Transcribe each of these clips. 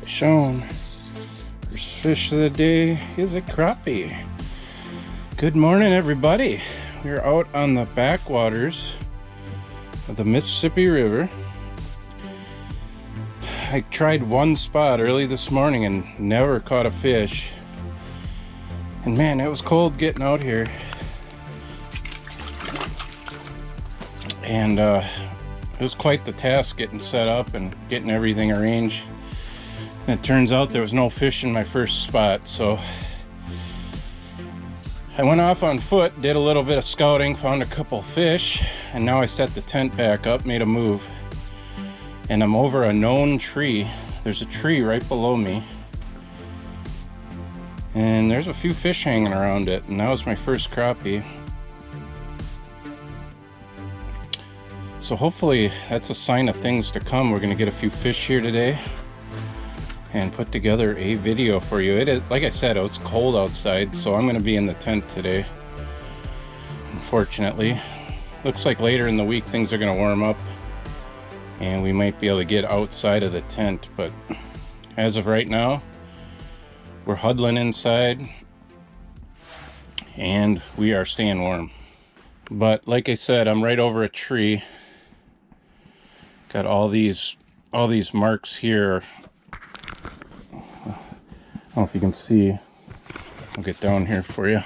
Shown. First fish of the day is a crappie. Good morning, everybody. We're out on the backwaters of the Mississippi River. I tried one spot early this morning and never caught a fish. And man, it was cold getting out here. And it was quite the task getting set up and getting everything arranged. And it turns out there was no fish in my first spot, so I went off on foot, did a little bit of scouting, found a couple fish, and now I set the tent back up, made a move, and I'm over a known tree. There's a tree right below me, and there's a few fish hanging around it, and that was my first crappie. So hopefully that's a sign of things to come. We're gonna get a few fish here today and put together a video for you. It is, like I said, it's cold outside, so I'm gonna be in the tent today. Unfortunately, looks like later in the week things are gonna warm up and we might be able to get outside of the tent, but as of right now, we're huddling inside and we are staying warm. But like I said, I'm right over a tree. Got all these marks here. I don't know if you can see. I'll get down here for you.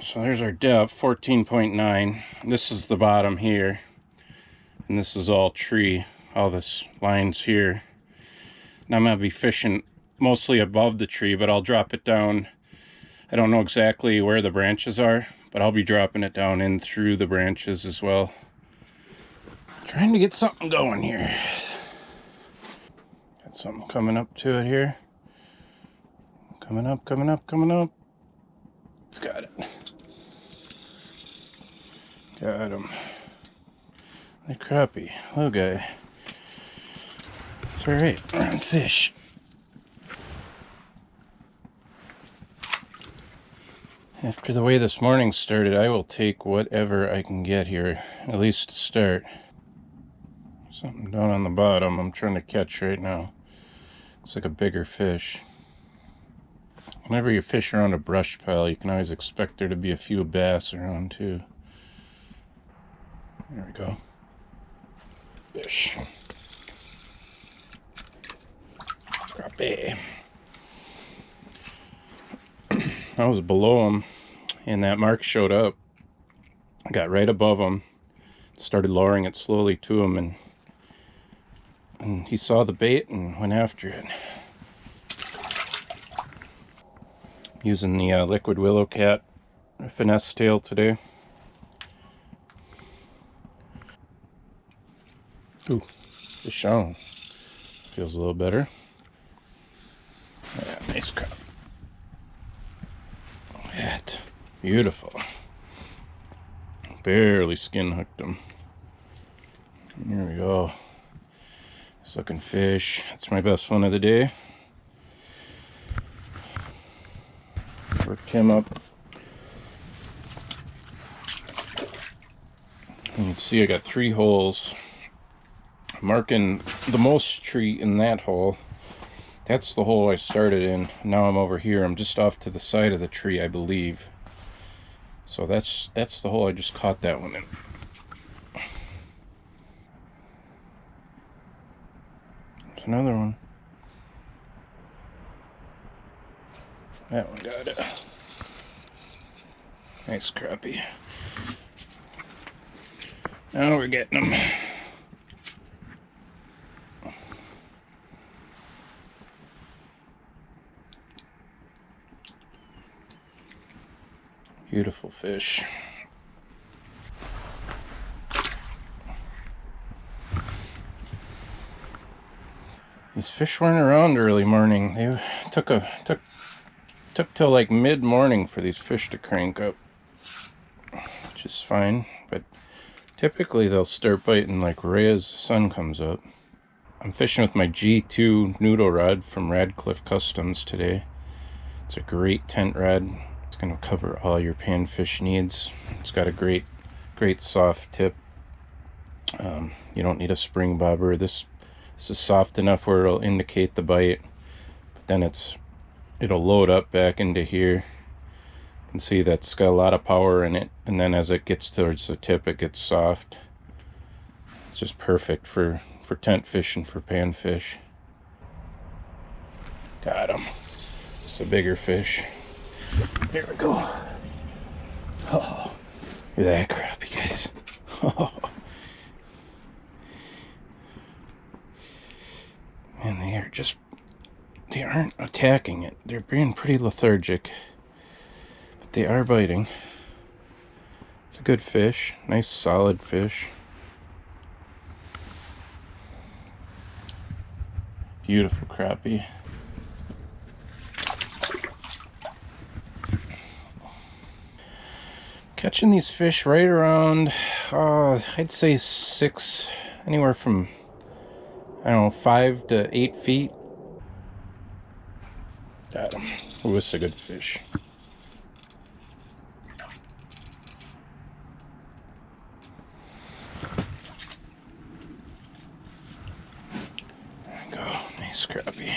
So there's our depth, 14.9. This is the bottom here. And this is all tree, all this lines here. And I'm gonna be fishing mostly above the tree, but I'll drop it down. I don't know exactly where the branches are, but I'll be dropping it down in through the branches as well. Trying to get something going here. Got something coming up to it here. Coming up, coming up, coming up. It's got it. Got him. The crappie, little guy. It's alright, we're on fish. After the way this morning started, I will take whatever I can get here, at least to start. Something down on the bottom I'm trying to catch right now. It's like a bigger fish. Whenever you fish around a brush pile, you can always expect there to be a few bass around too. There we go. Fish. Crappie. I was below him and that mark showed up. I got right above him, started lowering it slowly to him, and he saw the bait and went after it. Using the liquid Willowcat finesse tail today. Ooh, fish on. Feels a little better. Yeah, nice crap. That beautiful. Barely skin hooked him. Here we go. This looking fish. That's my best one of the day. Worked him up. And you can see I got 3 holes. Marking the most tree in that hole. That's the hole I started in. Now I'm over here. I'm just off to the side of the tree, I believe. So that's the hole I just caught that one in. There's another one. That one got it. Nice crappie. Now we're getting them. Beautiful fish. These fish weren't around early morning. They took till like mid-morning for these fish to crank up, which is fine, but typically they'll start biting like right as the sun comes up. I'm fishing with my G2 noodle rod from Radcliffe Customs today. It's a great tent rod. It's going to cover all your panfish needs. It's got a great soft tip. You don't need a spring bobber. This This is soft enough where it'll indicate the bite, but then it'll load up back into here. You can see that's got a lot of power in it, and then as it gets towards the tip, it gets soft. It's just perfect for tent fishing, for panfish. Got him. It's a bigger fish. There we go. Oh, look at that crappie, guys. Oh. And they aren't attacking it. They're being pretty lethargic, but they are biting. It's a good fish. Nice solid fish. Beautiful crappie. Catching these fish right around, I'd say anywhere from, I don't know, 5 to 8 feet. Got him. Ooh, it's a good fish. There we go. Nice crappie.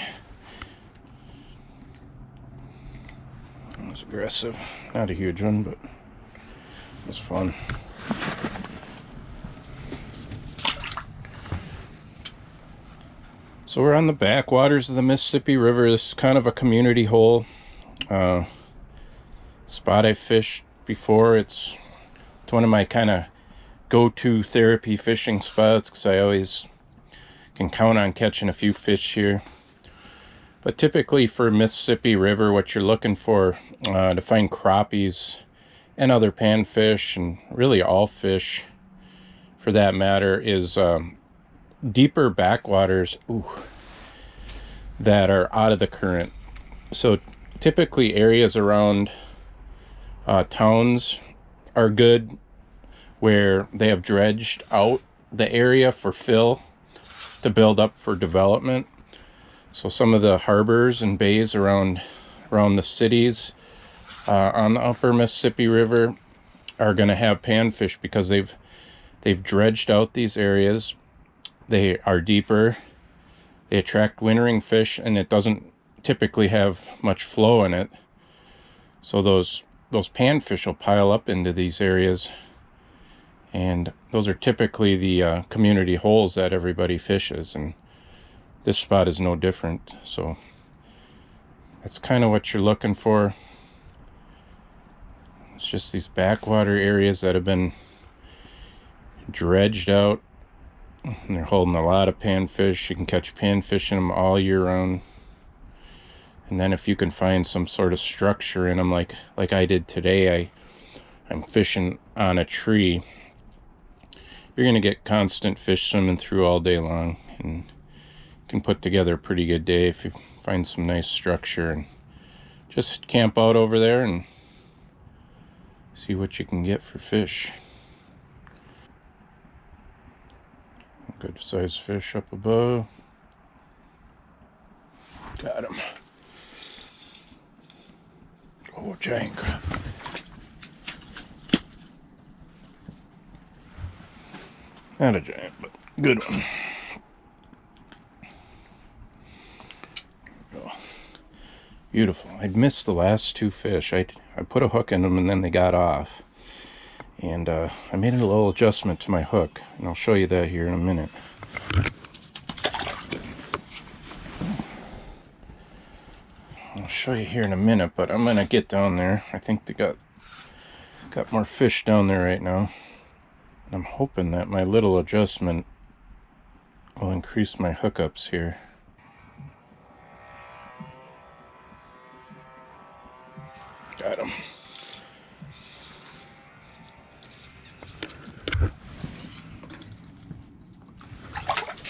That was aggressive. Not a huge one, but it was fun. So we're on the backwaters of the Mississippi River. This is kind of a community hole. Spot I fished before. It's one of my kind of go-to therapy fishing spots because I always can count on catching a few fish here. But typically for Mississippi River, what you're looking for to find crappies and other panfish, and really all fish for that matter, is deeper backwaters that are out of the current. So typically areas around towns are good, where they have dredged out the area for fill to build up for development. So some of the harbors and bays around the cities on the upper Mississippi River are going to have panfish because they've dredged out these areas. They are deeper. They attract wintering fish, and it doesn't typically have much flow in it. So those panfish will pile up into these areas, and those are typically the community holes that everybody fishes, and this spot is no different. So that's kind of what you're looking for. It's just these backwater areas that have been dredged out, and they're holding a lot of panfish. You can catch panfish in them all year round. And then if you can find some sort of structure in them, like I did today, I'm fishing on a tree, you're going to get constant fish swimming through all day long, and you can put together a pretty good day if you find some nice structure and just camp out over there and see what you can get for fish. Good sized fish up above. Got him. Oh, giant crab. Not a giant, but good one. Oh, beautiful. I'd missed the last two fish. I put a hook in them and then they got off. And I made a little adjustment to my hook, and I'll show you that here in a minute. I'll show you here in a minute, but I'm gonna get down there. I think they got more fish down there right now. And I'm hoping that my little adjustment will increase my hookups here. Got him.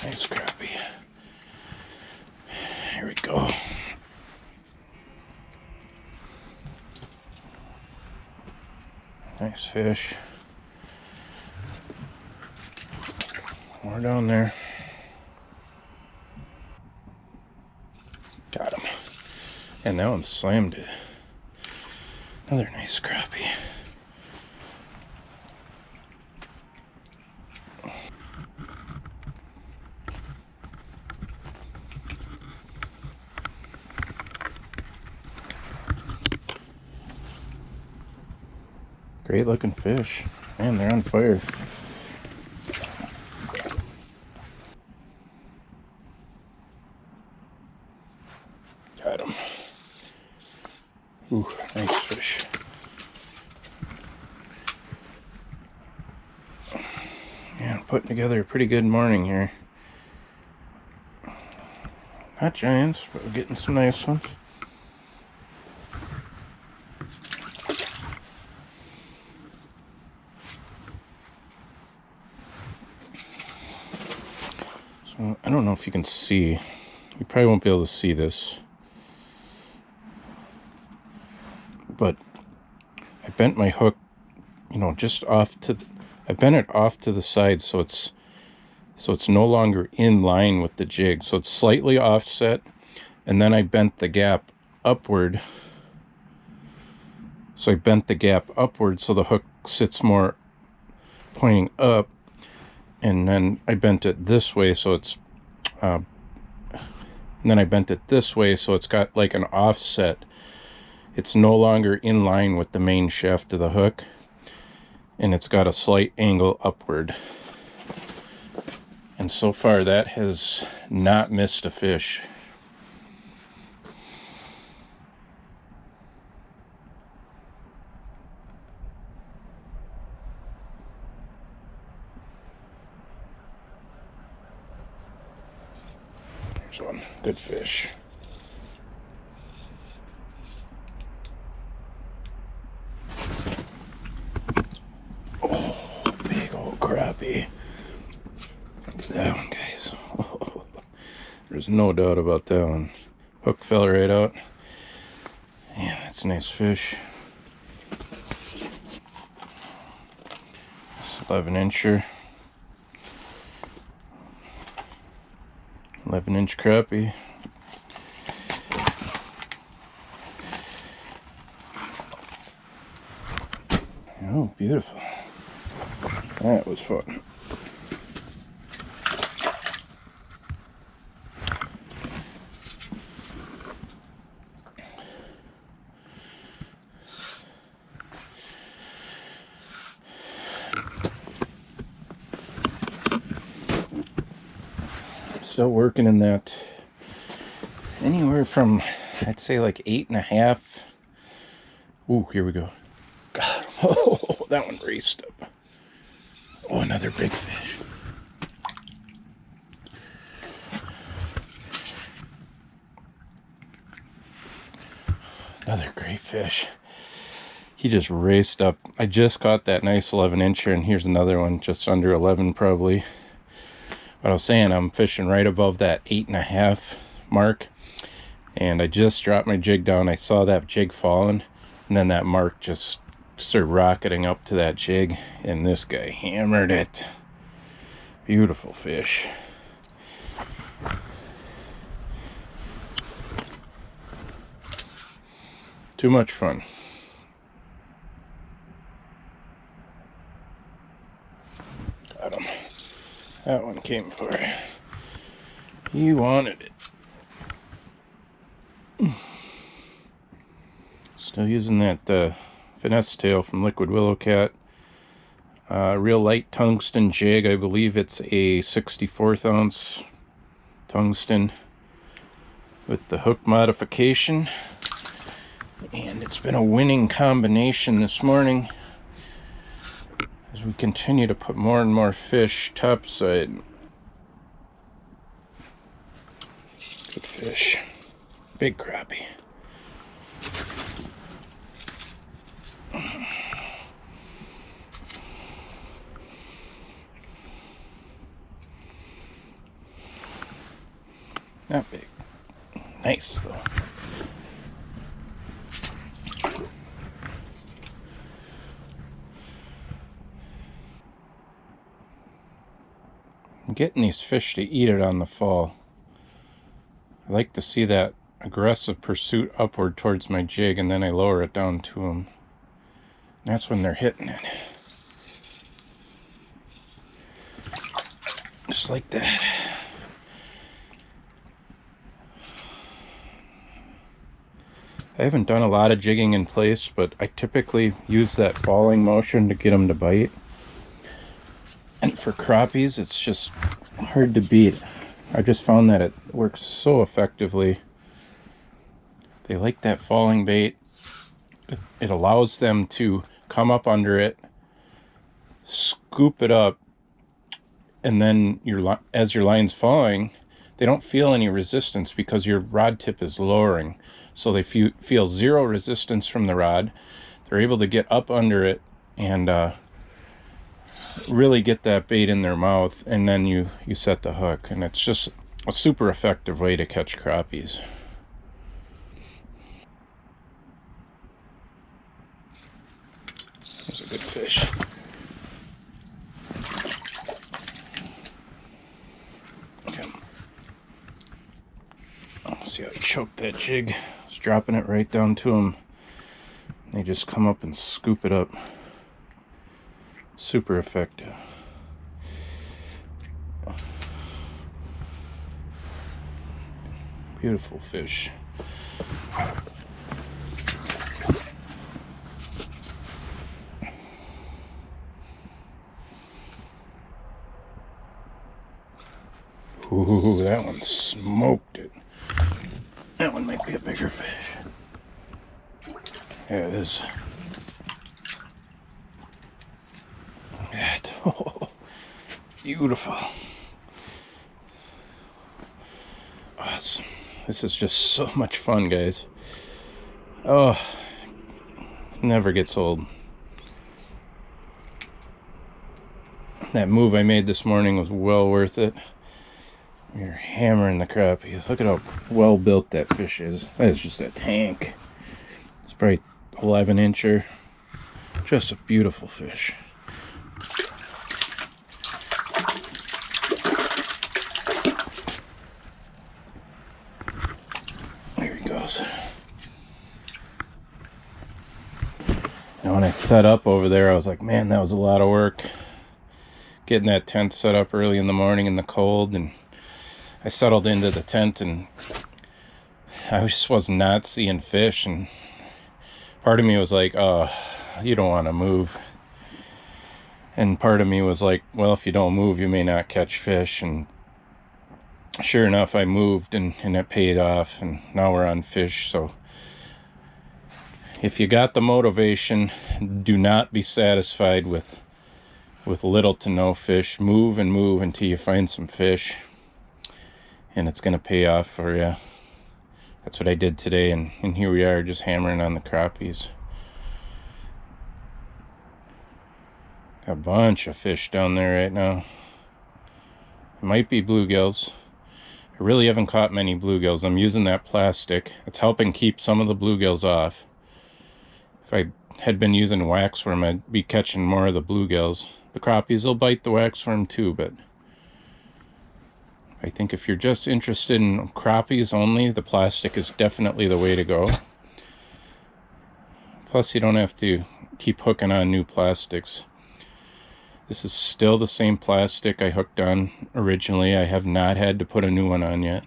Nice crappie. Here we go. Nice fish. More down there. Got him. And that one slammed it. Another nice crappie. Great looking fish. Man, they're on fire. Got him. Ooh, nice fish. Yeah, putting together a pretty good morning here. Not giants, but we're getting some nice ones. So, I don't know if you can see. You probably won't be able to see this. But I bent my hook, you know, just off to I bent it off to the side so it's no longer in line with the jig. So it's slightly offset, and then I bent the gap upward. So I bent the gap upward so the hook sits more pointing up, and then I bent it this way so it's and then I bent it this way so it's got like an offset. It's no longer in line with the main shaft of the hook, and it's got a slight angle upward. And so far that has not missed a fish. There's one. Good fish. Oh, big old crappie. That one, guys. Oh, there's no doubt about that one. Hook fell right out. Yeah, that's a nice fish. It's 11-incher. 11-inch crappie. Oh, beautiful. That was fun. Still working in that anywhere from, I'd say, like 8.5. Ooh, here we go. God, oh, that one raced up. Oh, another big fish. Another great fish. He just raced up. I just caught that nice 11-incher, and here's another one just under 11 probably. But I was saying, I'm fishing right above that 8.5 mark, and I just dropped my jig down. I saw that jig falling, and then that mark just started rocketing up to that jig, and this guy hammered it. Beautiful fish. Too much fun. Got him. That one came for it. He wanted it. Still using that finesse tail from Liquid Willowcat. Real light tungsten jig. I believe it's a 64th ounce tungsten with the hook modification. And it's been a winning combination this morning as we continue to put more and more fish topside. Good fish. Big crappie. Not big. Nice though. I'm getting these fish to eat it on the fall. I like to see that aggressive pursuit upward towards my jig, and then I lower it down to them. That's when they're hitting it. Just like that. I haven't done a lot of jigging in place, but I typically use that falling motion to get them to bite. And for crappies, it's just hard to beat. I just found that it works so effectively. They like that falling bait. It allows them to come up under it, scoop it up, and then as your line's falling, they don't feel any resistance because your rod tip is lowering. So they feel zero resistance from the rod. They're able to get up under it and really get that bait in their mouth, and then you set the hook. And it's just a super effective way to catch crappies. There's a good fish. See how he choked that jig. I was dropping it right down to him. They just come up and scoop it up. Super effective. Beautiful fish. Ooh, that one smoked it. That one might be a bigger fish. Yeah, it is. Oh, beautiful. Awesome. This is just so much fun, guys. Oh, never gets old. That move I made this morning was well worth it. You're hammering the crappies. Look at how well built that fish is. That is just a tank. It's probably 11-incher. Just a beautiful fish. There he goes. Now when I set up over there, I was like, man, that was a lot of work. Getting that tent set up early in the morning in the cold, and I settled into the tent and I just was not seeing fish, and part of me was like, oh, you don't want to move. And part of me was like, well, if you don't move, you may not catch fish. And sure enough, I moved and it paid off, and now we're on fish. So if you got the motivation, do not be satisfied with little to no fish. Move and move until you find some fish. And it's going to pay off for you. That's what I did today, and here we are just hammering on the crappies. Got a bunch of fish down there right now. It might be bluegills. I really haven't caught many bluegills. I'm using that plastic. It's helping keep some of the bluegills off. If I had been using waxworm, I'd be catching more of the bluegills. The crappies will bite the waxworm too, but I think if you're just interested in crappies only, the plastic is definitely the way to go. Plus, you don't have to keep hooking on new plastics. This is still the same plastic I hooked on originally. I have not had to put a new one on yet.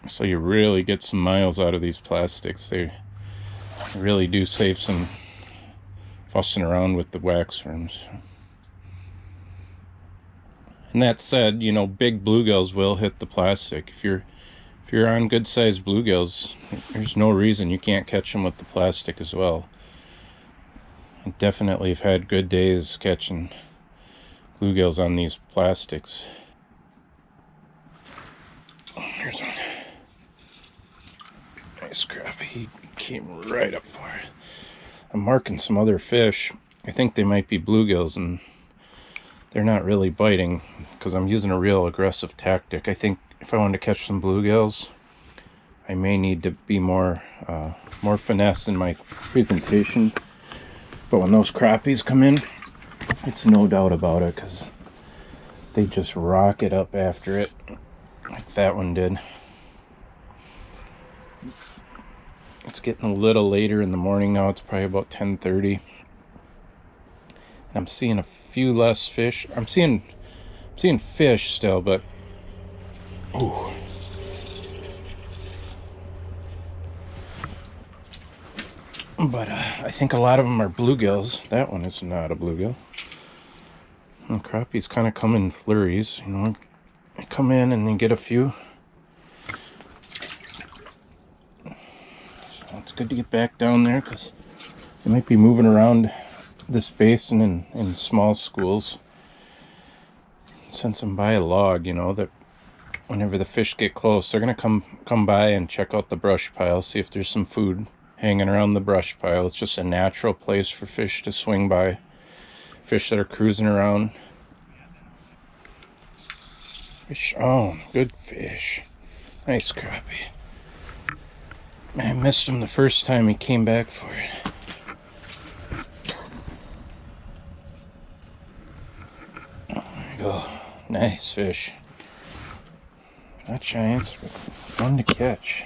So you really get some miles out of these plastics. They really do save some fussing around with the waxworms. And that said, you know, big bluegills will hit the plastic. If you're on good sized bluegills, there's no reason you can't catch them with the plastic as well. I definitely have had good days catching bluegills on these plastics. Here's one. Nice crappie. He came right up for it. I'm marking some other fish. I think they might be bluegills, and they're not really biting because I'm using a real aggressive tactic. I think if I want to catch some bluegills, I may need to be more finesse in my presentation. But when those crappies come in, it's no doubt about it, because they just rocket up after it like that one did. It's getting a little later in the morning now. It's probably about 10:30. And I'm seeing a few less fish. I'm seeing fish still, but ooh. But I think a lot of them are bluegills. That one is not a bluegill. And crappies kind of come in flurries, you know. I come in and then get a few. So it's good to get back down there because they might be moving around this basin in small schools. Since I'm by a log, you know, that whenever the fish get close, they're gonna come by and check out the brush pile, see if there's some food hanging around the brush pile. It's just a natural place for fish to swing by. Fish that are cruising around. Fish on, good fish. Nice crappie. I missed him the first time he came back for it. There you go. Nice fish. Not giants, but fun to catch.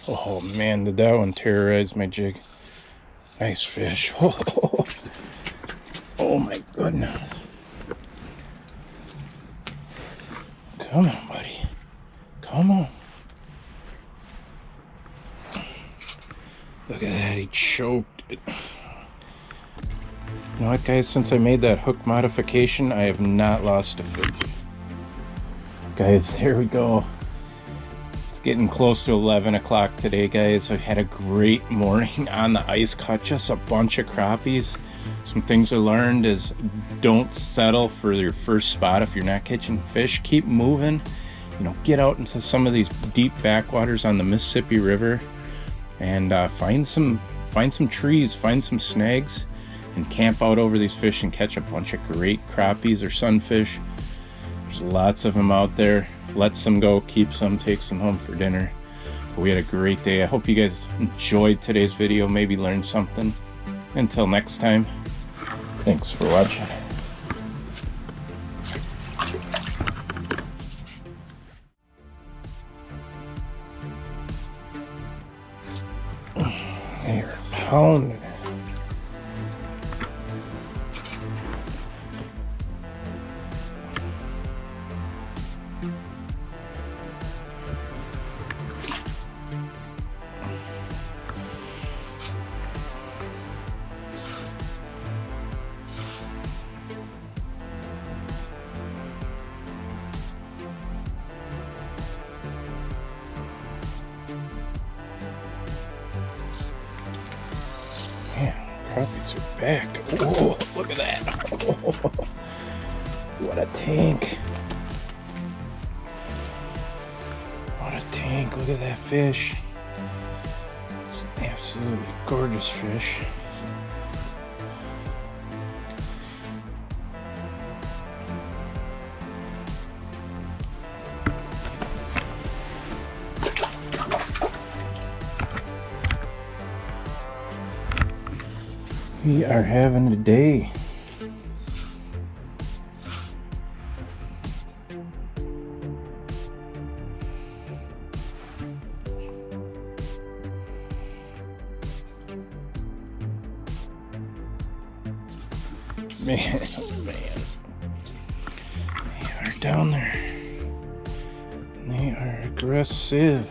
Oh man, did that one terrorize my jig. Nice fish. Oh my goodness. Come on, buddy. Come on. Look at that, he choked it. You know what, guys? Since I made that hook modification, I have not lost a fish. Guys, here we go. It's getting close to 11 o'clock today, guys. I've had a great morning on the ice. Caught just a bunch of crappies. Some things I learned is don't settle for your first spot if you're not catching fish. Keep moving. You know, get out into some of these deep backwaters on the Mississippi River and find some trees, find some snags, and camp out over these fish and catch a bunch of great crappies or sunfish. There's lots of them out there. Let some go, keep some, take some home for dinner. But we had a great day. I hope you guys enjoyed today's video, maybe learned something. Until next time, thanks for watching. They're pounding it. Crappies are back. Oh, look at that. Oh, what a tank. What a tank. Look at that fish. It's an absolutely gorgeous fish. We are having a day. Man, oh man. They are down there. They are aggressive.